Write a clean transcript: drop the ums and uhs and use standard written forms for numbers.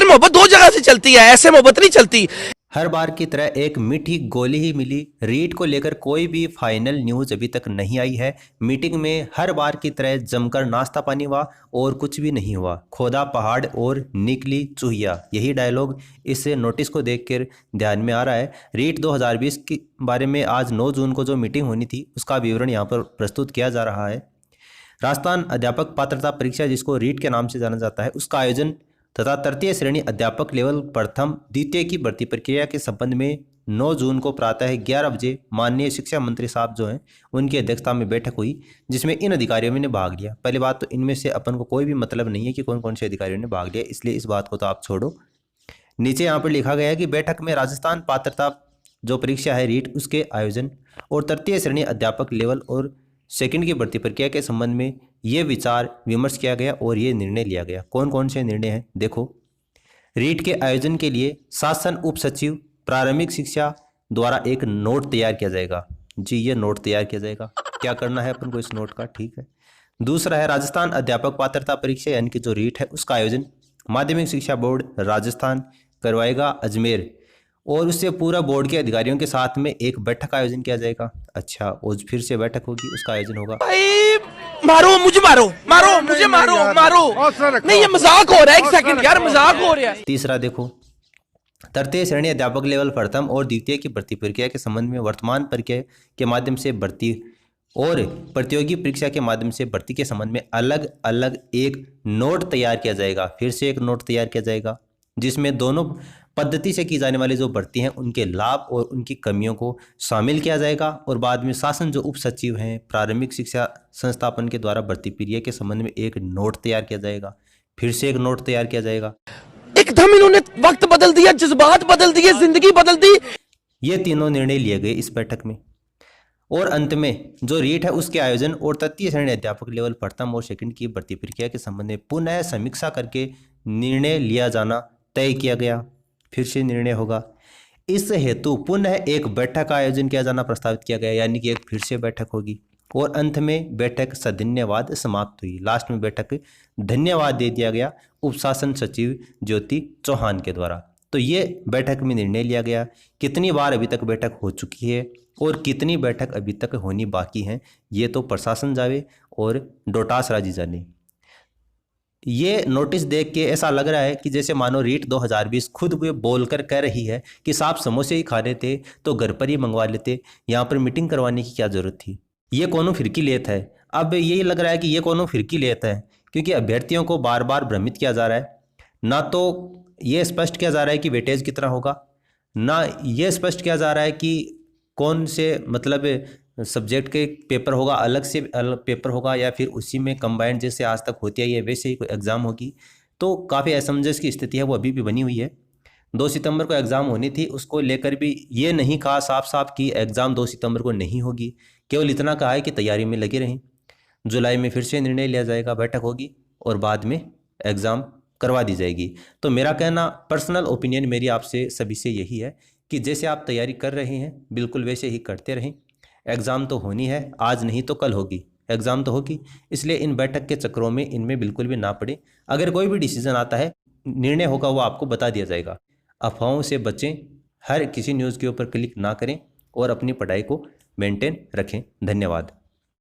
Sir मोहब्बत दो जगह से चलती है, ऐसे मोहब्बत नहीं चलती। हर बार की तरह एक मीठी गोली ही मिली। रीट को लेकर कोई भी फाइनल न्यूज़ अभी तक नहीं आई है। मीटिंग में हर बार की तरह जमकर नाश्ता पानी हुआ और कुछ भी नहीं हुआ। खोदा पहाड़ और निकली चूहिया, यही डायलॉग इस नोटिस को देखकर ध्यान में आ रहा है। रीट 2020 के बारे में आज 9 जून को जो मीटिंग होनी थी उसका विवरण यहाँ पर प्रस्तुत किया जा रहा है। राजस्थान अध्यापक पात्रता परीक्षा, जिसको रीट के नाम से जाना जाता है, उसका आयोजन तथा तृतीय श्रेणी अध्यापक लेवल प्रथम द्वितीय की भर्ती प्रक्रिया के संबंध में 9 जून को प्रातः 11 बजे माननीय शिक्षा मंत्री साहब जो हैं उनकी अध्यक्षता में बैठक हुई, जिसमें इन अधिकारियों ने भाग लिया। पहली बात तो इनमें से अपन को कोई भी मतलब नहीं है कि कौन कौन से अधिकारियों ने भाग लिया, इसलिए इस बात को तो आप छोड़ो। नीचे यहाँ पर लिखा गया है कि बैठक में राजस्थान पात्रता जो परीक्षा है रीट उसके आयोजन और तृतीय श्रेणी अध्यापक लेवल और सेकंड की भर्ती प्रक्रिया के संबंध में ये विचार विमर्श किया गया और ये निर्णय लिया गया। कौन कौन से निर्णय हैं देखो। रीट के आयोजन के लिए शासन उप सचिव प्रारंभिक शिक्षा द्वारा एक नोट तैयार किया जाएगा। जी, ये नोट तैयार किया जाएगा। क्या करना है अपन को इस नोट का, ठीक है। दूसरा है राजस्थान अध्यापक पात्रता परीक्षा यानी कि जो रीट है उसका आयोजन माध्यमिक शिक्षा बोर्ड राजस्थान करवाएगा अजमेर, और उससे पूरा बोर्ड के अधिकारियों के साथ में एक बैठक का आयोजन किया जाएगा। अच्छा, और फिर से बैठक होगी, उसका आयोजन होगा। भाई मारो मुझे, मारो मारो मुझे, मारो मारो नहीं, ये मजाक हो रहा है। एक सेकंड यार, मजाक हो रहा है। तीसरा देखो, तृतीय श्रेणी अध्यापक लेवल प्रथम और द्वितीय की भर्ती प्रक्रिया के संबंध में वर्तमान प्रक्रिया के माध्यम से भर्ती और प्रतियोगी परीक्षा के माध्यम से भर्ती के संबंध में अलग अलग एक नोट तैयार किया जाएगा। फिर से एक नोट तैयार किया जाएगा जिसमें दोनों पद्धति से की जाने वाली जो भर्ती हैं उनके लाभ और उनकी कमियों को शामिल किया जाएगा। और बाद में शासन जो उप सचिव हैं प्रारंभिक शिक्षा संस्थापन के द्वारा भर्ती प्रक्रिया के संबंध में एक नोट तैयार किया जाएगा। फिर से एक नोट तैयार किया जाएगा। एकदम इन्होंने वक्त बदल दिया, जज्बात बदल दिए, जिंदगी बदल दी। ये तीनों निर्णय लिए गए इस बैठक में। और अंत में जो रीट है उसके आयोजन और तृतीय श्रेणी अध्यापक लेवल प्रथम और सेकंड की भर्ती प्रक्रिया के संबंध में पुनः समीक्षा करके निर्णय लिया जाना तय किया गया। फिर से निर्णय होगा। इस हेतु पुनः एक बैठक का आयोजन किया जाना प्रस्तावित किया गया, यानी कि एक फिर से बैठक होगी। और अंत में बैठक सधन्यवाद समाप्त हुई। लास्ट में बैठक धन्यवाद दे दिया गया उप शासन सचिव ज्योति चौहान के द्वारा। तो ये बैठक में निर्णय लिया गया। कितनी बार अभी तक बैठक हो चुकी है और कितनी बैठक अभी तक होनी बाकी हैं, ये तो प्रशासन जाने और डोटास राजी जाने। ये नोटिस देख के ऐसा लग रहा है कि जैसे मानो रीट 2020 खुद भी बोलकर कह रही है कि साहब समोसे ही खाने थे तो घर पर ही मंगवा लेते, यहाँ पर मीटिंग करवाने की क्या ज़रूरत थी। ये कौनों फिरकी लेत है। अब यही लग रहा है कि ये कौनों फिरकी लेत है, क्योंकि अभ्यर्थियों को बार बार भ्रमित किया जा रहा है। ना तो ये स्पष्ट किया जा रहा है कि वेटेज कितना होगा, ना ये स्पष्ट किया जा रहा है कि कौन से मतलब सब्जेक्ट के पेपर होगा, अलग से अलग पेपर होगा, या फिर उसी में कंबाइंड जैसे आज तक होती है वैसे ही कोई एग्ज़ाम होगी। तो काफ़ी असमंजस की स्थिति है, वो अभी भी बनी हुई है। 2 सितंबर को एग्ज़ाम होनी थी, उसको लेकर भी ये नहीं कहा साफ साफ कि एग्ज़ाम 2 सितंबर को नहीं होगी। केवल इतना कहा है कि तैयारी में लगे रहें। जुलाई में फिर से निर्णय लिया जाएगा, बैठक होगी और बाद में एग्ज़ाम करवा दी जाएगी। तो मेरा कहना, पर्सनल ओपिनियन मेरी आपसे सभी से यही है कि जैसे आप तैयारी कर रहे हैं बिल्कुल वैसे ही करते रहें। एग्ज़ाम तो होनी है, आज नहीं तो कल होगी, एग्ज़ाम तो होगी। इसलिए इन बैठक के चक्रों में इनमें बिल्कुल भी ना पड़े। अगर कोई भी डिसीजन आता है, निर्णय होगा, वो आपको बता दिया जाएगा। अफवाहों से बचें, हर किसी न्यूज़ के ऊपर क्लिक ना करें और अपनी पढ़ाई को मेंटेन रखें। धन्यवाद।